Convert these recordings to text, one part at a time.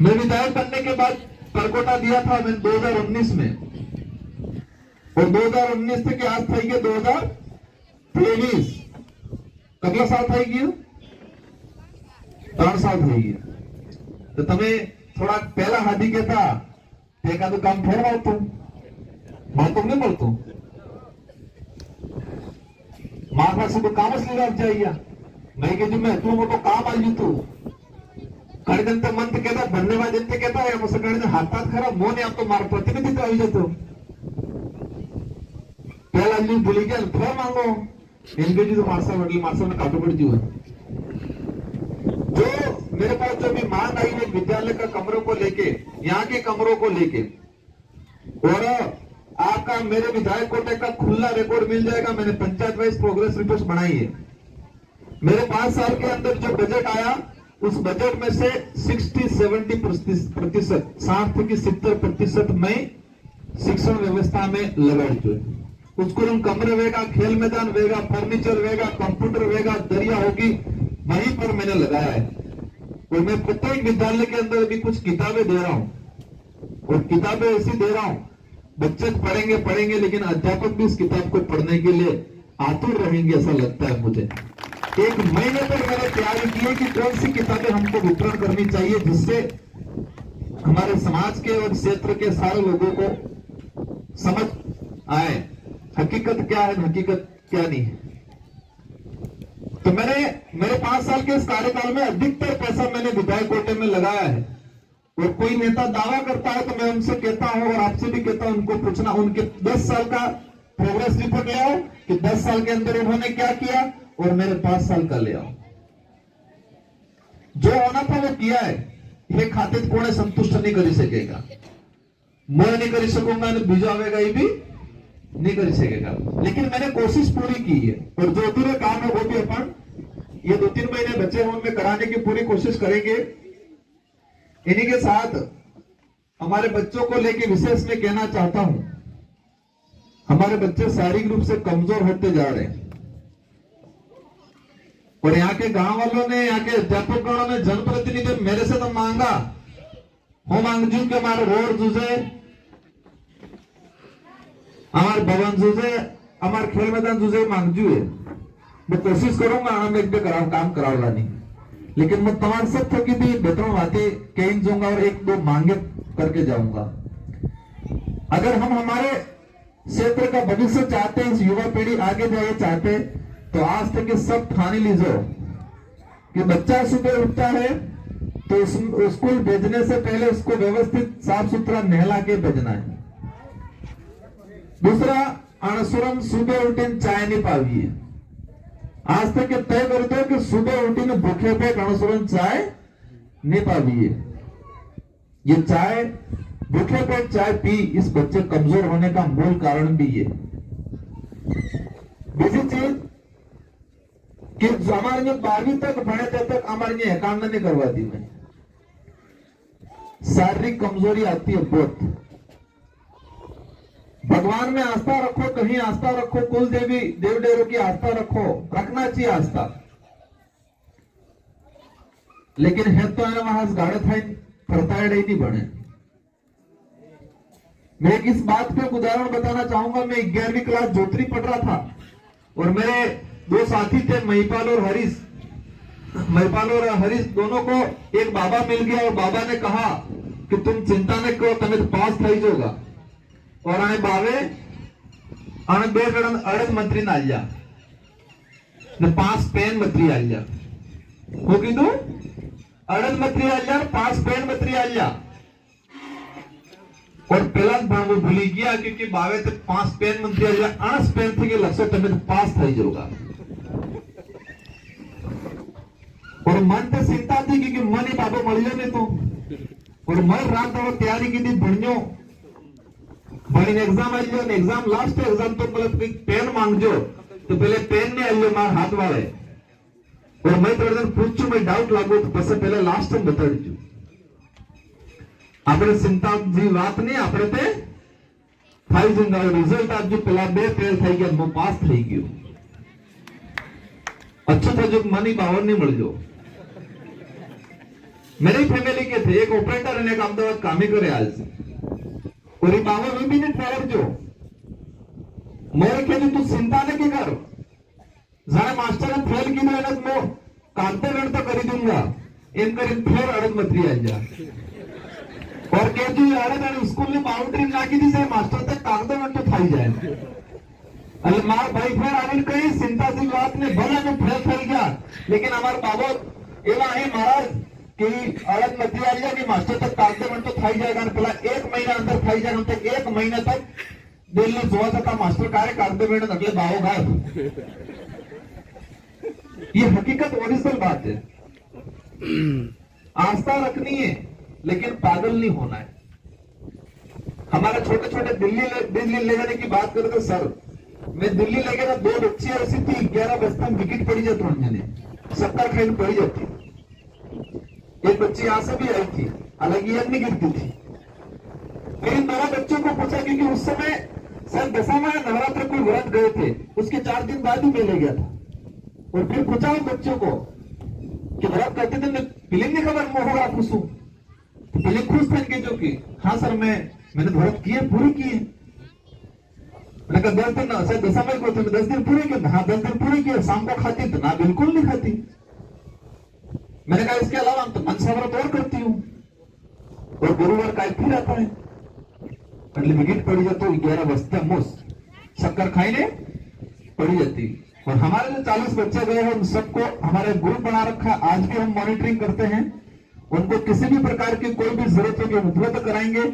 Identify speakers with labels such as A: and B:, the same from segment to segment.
A: मैं विधायक बनने के बाद परकोटा दिया था मैंने 2019 में, और 2019 से आज થઈ ગયો 2023, કેટલા સાલ થઈ ગયું? 3 સાલ થઈ ગયા. તો તમે થોડા પહેલા હાથી કહેતા એકાદું કામ ફેર મળતું નહીં મળતું? મારા પાસે તો કામ જ લીધા જાય. મેં કીધું મેં એટલું મોટું કામ આવ્યું હતું. કડીદંત મંત કહેતા ધન્યવાદ એમ કહેતા હોય એમ સગડીને હાથાત ખરા મોને આપતો મારો પ્રતિનિધિત્વ આવી જતો. પહેલા જ ભૂલી ગયા ફેર માંગો એમ કીધું તો માણસોને કાઢવું પડતું હોય. जो मेरे पास जो भी मांग आई है विद्यालय का कमरों को लेके, यहाँ के कमरों को लेके, और आपका मेरे विधायक कोटे का खुला रिकॉर्ड मिल जाएगा. मैंने पंचायत वाइज प्रोग्रेस रिपोर्ट बनाई है. मेरे 5 साल के अंदर जो बजट आया उस बजट में से 60-70% 60-70% में शिक्षण व्यवस्था में लगाई जो उसको हम कमरे वेगा, खेल मैदान वेगा, फर्नीचर वेगा, कंप्यूटर वेगा, दरिया होगी, वहीं पर मैंने लगाया है. और मैं प्रत्येक विद्यालय के अंदर भी कुछ किताबें दे रहा हूं, और किताबें ऐसी दे रहा हूं बच्चे पढ़ेंगे लेकिन अध्यापक भी इस किताब को पढ़ने के लिए आतुर रहेंगे ऐसा लगता है मुझे. 1 महीने तक मैंने तैयारी की है कि कौन सी किताबें हमको वितरण करनी चाहिए जिससे हमारे समाज के और क्षेत्र के सारे लोगों को समझ आए हकीकत क्या है, हकीकत क्या नहीं है. तो मेरे 5 साल के इस कार्यकाल में अधिकतर पैसा मैंने विधायक कोटे में लगाया है. और कोई नेता दावा करता है तो मैं उनसे कहता हूं और आपसे भी कहता हूं उनको पूछना उनके 10 साल का प्रोग्रेस रिपोर्ट ले आओ कि 10 साल के अंदर उन्होंने क्या किया, और मेरे 5 साल का ले आओ. जो होना था वो किया है. ये खाते कोने संतुष्ट नहीं कर सकेगा. मैं नहीं कर सकूंगा, बीजो आवेगा ये भी नहीं कर सकेगा. लेकिन मैंने कोशिश पूरी की है. और जो अधूरे काम है वो भी अपन ये 2-3 महीने बचे हैं उनमें कराने की पूरी कोशिश करेंगे. इन्हीं के साथ हमारे बच्चों को लेकर विशेष में कहना चाहता हूं, हमारे बच्चे शारीरिक रूप से कमजोर होते जा रहे हैं. और यहाँ के गांव वालों ने, यहाँ के अध्यापकों ने, जनप्रतिनिधि मेरे से तो मांगा, હું માંગુ કે મારો રોડ જોજે, અમાર ભવન જોજે, અમાર ખેલ मैदान જોજે માંગજુ है. मैं कोशिश करूंगा हम एक भी काम करावવાની. लेकिन मैं तमाम सब थकी भी 2-3 बातें कहीं जाऊंगा और 1-2 मांगे करके जाऊंगा. अगर हम हमारे क्षेत्र का भविष्य चाहते हैं, युवा पीढ़ी आगे जाए चाहते, तो आज तक सब ठानी लीजिए कि बच्चा सुबह उठता है तो स्कूल भेजने से पहले उसको व्यवस्थित साफ सुथरा नहला के भेजना है. दूसरा, अणसुरम सुबह उठीने चाय नहीं पावी है. आज तक तय कर दो कि सुबह उठीने भूखे पेट अणसुरम चाय नहीं पावी है. ये चाय, भूखे पेट चाय पी इस बच्चे कमजोर होने का मूल कारण भी ये. दूसरी चीज कि हमारे जो 12वीं तक भणे तक हमारे एकांत नहीं करवा दी. मैं शारीरिक कमजोरी आती है बहुत. भगवान में आस्था रखो, कहीं आस्था रखो, कुल देवी देव देवों की आस्था रखो, रखना चाहिए आस्था. लेकिन है तो वहां गाड़े था फरताड़ नहीं बने. मैं इस बात पे उदाहरण बताना चाहूंगा. मैं 11वीं क्लास ज्योति पढ़ रहा था और मेरे 2 साथी थे महिपाल और हरीश दोनों को एक बाबा मिल गया और बाबा ने कहा कि तुम चिंता न करो, તમે तो पास થઈ जाओगा. और आए बावे आने 2 जण अड़द मंत्री ना आया ने 5 पेन मंत्री आया. हो कीधु अड़द मंत्री आया, 5 पेन मंत्री आया. और पहला भाव भूली गया क्योंकि बावे तो 5 पेन मंत्री आया, 8 पेन थी के लक्ष्य તમે तो पास થઈ जाओगा. और मन तो चिंता थी क्योंकि मन ही बाबा મળ્યો नहीं तो. और मैं रात दाड़ो तैयारी की थी, भण्यो भणी एग्जाम आई ने एग्जाम लास्ट एग्जाम तो मतलब पेन मांगजो तो पहले पेन ने आयो मार हाथ वाले. और मैं थोड़ा दिन पूछू मैं डाउट लागू तो પછી पहले लास्ट टाइम बता दीजू. આપણે चिंता जी बात नहीं, આપણે ते થઈ જંગા. रिजल्ट आज जो पहला 2 फेल થઈ ગયા, मैं पास થઈ ગયો. अच्छा था जो मनी पावर नहीं मिल जो. मेरी फैमिली के थे, एक ऑपरेटर અને એક અમદાવાદ કામે કરે હાલ છે और बाबा में भी नहीं ट्रेवल जो मोर के तू चिंता नहीं कर जाने मास्टर ने फेल की मेहनत मो कांते वेण तो करी दूंगा एम कर फेर अड़द मतरी आ जा और के जो अड़द અને स्कूल ने बाउंड्री नाखी दी से मास्टर तक कागदो वेण तो થઈ જાય એટલે માર ભાઈ ફેર આવીને કઈ ચિંતા सी बात ने भले में फेल થઈ गया लेकिन हमार बाबा एवा है महाराज कि अड़द मतरी आ जाए कि मास्टर तक कागदो वेण तो થઈ जाएगा પેલા 1 મહિના અંદર થઈ જાય તો 1 મહિના तक दिल ने જોવા છતાં मास्टर कार्य कागदो वेण એટલે બાવો ગાયબ ये हकीकत ओरिजिनल बात है आस्था रखनी है लेकिन पागल नहीं होना है हमारे छोटे छोटे दिल्ली ले जाने की बात करते सर मैं दिल्ली ले गया 2 बच्ची ऐसी थी 11 बस्ता में विकेट पड़ी जाती मैंने 70 खेल पड़ी जाती एक बच्ची यहां से भी आई थी हालांकि यह नहीं गिरती थी लेकिन 2 बच्चों को पूछा क्योंकि उस समय सर दशमा नवरात्र को व्रत गए थे उसके 4 दिन बाद ही मैं ले गया था और फिर पूछा उन बच्चों को कि व्रत करते थे फिल्म नहीं खबर मोहरा खुशू तो पहले खुश थे इनके जो कि हाँ सर मैंने व्रत किए पूरे किए मैंने कहा 10 दिन सर दशमा को थे 10 दिन पूरे किए हाँ 10 दिन पूरे किए शाम को खाती तो ना बिल्कुल नहीं खाती मैंने कहा इसके अलावा तो मनसा व्रत और करती हूँ और गुरुवार का फिर आता है એટલે વિકેટ પડી જતો 11 बजते मुस शक्कर खाई पड़ी जाती और हमारे जो 40 बच्चे गए हैं उन सबको हमारे ग्रुप बना रखा आज भी हम मॉनिटरिंग करते हैं उनको किसी भी प्रकार की कोई भी जरूरत होगी उपलब्ध कराएंगे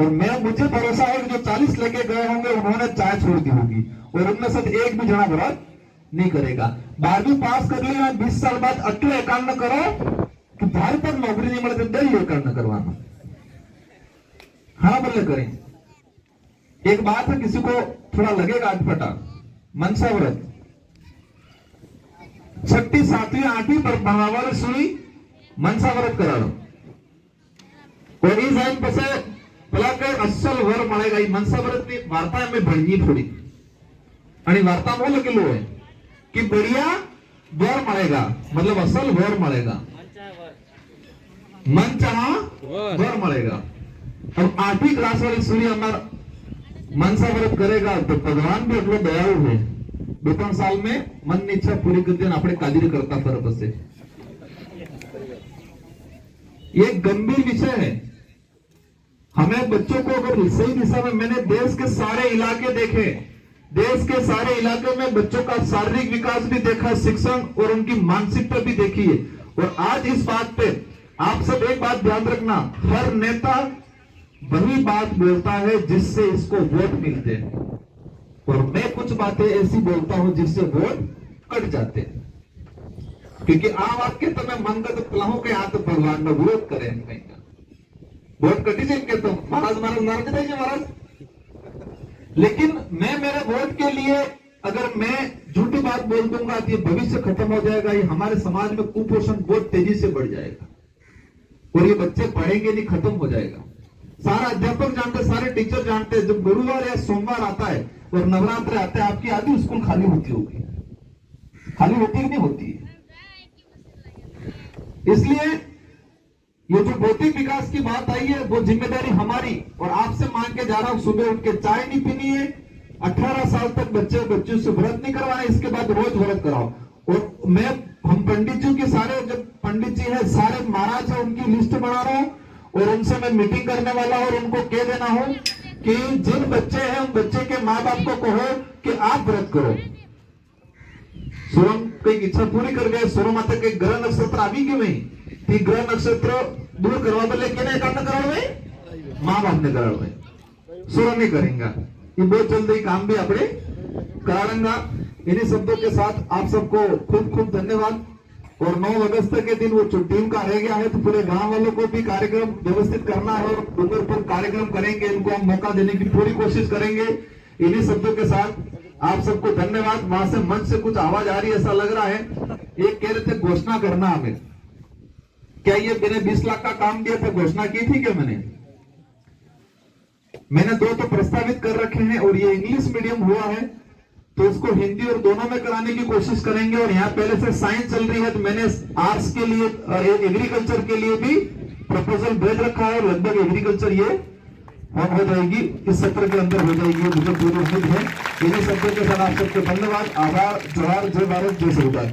A: और मुझे भरोसा है कि जो 40 लेके गए होंगे उन्होंने चाय छोड़ दी होगी और उनमें से एक भी जना व्रत नहीं करेगा 12वीं पास कर लिया 20 साल बाद अटले एकांत करो कि भारत पर नौकरी नहीं मिलती दिल्ली एकांत करवाना हाँ बोले करें एक बात है किसी को थोड़ा लगेगा अटपटा मनसा व्रत 6ठी 7वी 8वी पर भणावार सुनी मनसा व्रत कराड़ो और इस टाइम पसे પેલા કઈ અસલ વર મળેગા એ मनसा व्रत ની વાર્તા અમે ભણની થોડી અને વાર્તામાં લખેલું હોય कि बढ़िया वर મળेगा मतलब असल वर મળेगा मन चाहा वर મળेगा अब 8वीं क्लास वाली सुनी हमारा मनसा व्रत करेगा तो भगवान भी એટલો દયાળુ है 2-3 साल में मन ની इच्छा पूरी कर देना આપણે કાદરી કરતા ફરક હશે ये गंभीर विषय है हमें बच्चों को अगर सही दिशा में मैंने देश के सारे इलाके देखे देश के सारे इलाके में बच्चों का शारीरिक विकास भी देखा शिक्षण और उनकी मानसिकता भी देखी है और आज इस बात पे आप सब एक बात ध्यान रखना हर नेता वही बात बोलता है जिससे इसको वोट मिलते हैं और मैं कुछ बातें ऐसी बोलता हूं जिससे वोट कट जाते हैं क्योंकि आ वाक्य तो मैं मंगत पलाहू के हाथ भगवान में विरोध करे वोट कटी जाए के तो महाराज महाराज लेकिन मैं मेरे वोट के लिए अगर मैं झूठी बात बोल दूंगा तो ये भविष्य खत्म हो जाएगा ये हमारे समाज में कुपोषण बहुत तेजी से बढ़ जाएगा और ये बच्चे पढ़ेंगे नहीं खत्म हो जाएगा सारा अध्यापक जानते सारे टीचर जानते हैं जब गुरुवार या सोमवार आता है और नवरात्र आते हैं आपकी आधी स्कूल खाली होती होगी खाली होती ही नहीं होती है इसलिए ये जो भौतिक विकास की बात आई है वो जिम्मेदारी हमारी और आपसे मांग के जा रहा हूं सुबह उठ के चाय नहीं पीनी है 18 साल तक बच्चों से व्रत नहीं करवाना इसके बाद रोज व्रत कराओ और मैं हम पंडित जी के सारे जब पंडित जी है सारे महाराज है उनकी लिस्ट बना रहा हूं और उनसे मैं मीटिंग करने वाला हूं और उनको कह देना हूं कि जिन बच्चे हैं उन बच्चे के माँ बाप को कहो कि आप व्रत करो सोरम कई इच्छा पूरी कर गए सोरम आता कई ग्रह नक्षत्र આવી ગયું नहीं ग्रह नक्षत्र दूर करवा बदले केने एकांत करावे माँ बाप ने करावे सोरम नहीं करेंगे ये बहुत जल्दी काम भी अपने कराएंगा इन्हीं शब्दों के साथ आप सबको खूब खूब धन्यवाद और 9 अगस्त के दिन वो टीम का रह गया है तो पूरे गांव वालों को भी कार्यक्रम व्यवस्थित करना है और डूंगरपुर कार्यक्रम करेंगे इनको हम मौका देने की पूरी कोशिश करेंगे इन्हीं शब्दों के साथ आप सबको धन्यवाद वहां से मंच से कुछ आवाज आ रही है ऐसा लग रहा है एक कह रहे थे घोषणा करना हमें क्या ये मैंने 20 लाख का काम दिया था घोषणा की थी क्या मैंने 2 तो प्रस्तावित कर रखे हैं और ये इंग्लिश मीडियम हुआ है तो उसको हिंदी और दोनों में कराने की कोशिश करेंगे। और यहाँ पहले से साइंस चल रही है तो मैंने आर्ट्स के लिए एग्रीकल्चर के लिए भी प्रपोजल भेज रखा है। लगभग एग्रीकल्चर ये हो जाएगी, इस सत्र के अंदर हो जाएगी, मुझे पूरी उम्मीद है। इन्हीं शब्दों के साथ आप सबको धन्यवाद, आभार, जोहार, जय भारत, जय संविधान।